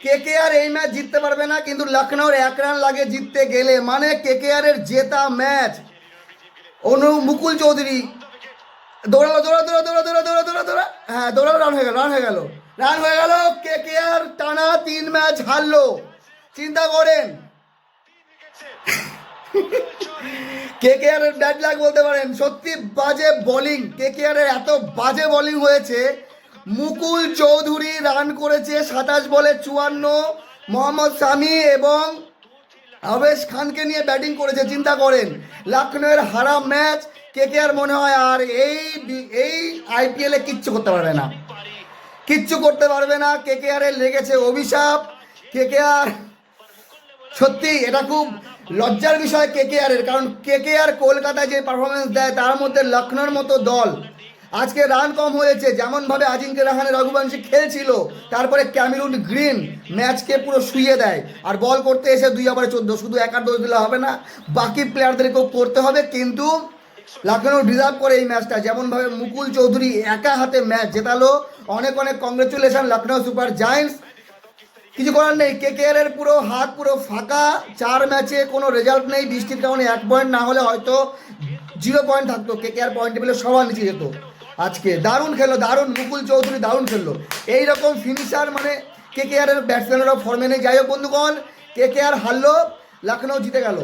KKR এই match জিততে পারবে না, কিন্তু লখনৌর 1 রান লাগে জিততে গেলে, মানে কেকেআর এর জেতা ম্যাচ। মুকুল চৌধুরী দৌড়ালো, দৌড়া, হ্যাঁ দৌড়ালো, রান হয়ে গেল, কেকেআর টানা 3 ম্যাচ হারলো। চিন্তা করেন, কেকেআর এর ব্যাড লাক বলতে পারেন। সত্যি বাজে বোলিং, কেকেআর এর এত বাজে বোলিং হয়েছে। মুকুল চৌধুরী রান করেছে 27 বলে 54, মোহাম্মদ শামি এবং আবেশ খানকে নিয়ে ব্যাটিং করেছে। চিন্তা করেন, লখনৌয়ের হারা ম্যাচ কেকেআর মনে হয় আর এই আইপিএলে কিচ্ছু করতে পারবে না, কেকেআর এর লেগেছে অভিশাপ। কেকেআর সত্যি এটা খুব লজ্জার বিষয় কেকেআর এর, কারণ কেকেআর কলকাতায় যে পারফরমেন্স দেয় তার মধ্যে লখনৌর মতো দল আজকে রান কম হয়েছে। যেমনভাবে আজিঙ্ক্য রাহানে, রঘুবংশী খেলছিল, তারপরে ক্যামেরুন গ্রিন ম্যাচকে পুরো শুইয়ে দেয়। আর বল করতে এসে 2 ওভারে 14, শুধু একার দোষ দিলে হবে না, বাকি প্লেয়ারদেরকেও করতে হবে। কিন্তু লখনৌ ডিজার্ভ করে এই ম্যাচটা। যেমনভাবে মুকুল চৌধুরী একা হাতে ম্যাচ জেতালো, অনেক কংগ্রেচুলেশন লখনৌ সুপার জায়ান্টস। কিছু করার নেই, কেকেআর এর পুরো হাত পুরো ফাঁকা। 4 ম্যাচে কোনো রেজাল্ট নেই, বৃষ্টির কারণে 1 পয়েন্ট, না হলে হয়তো 0 পয়েন্ট থাকতো। কেকেআর পয়েন্ট টেবিলে সবার নিচে যেত। আজকে দারুণ খেললো, মুকুল চৌধুরী দারুণ খেললো। এইরকম ফিনিশার মানে কেকেআর এর ব্যাটসম্যানেরও ফর্মে নেই। যাই হোক বন্ধুগণ, কেকেআর হারলো, লখনৌ জিতে গেল।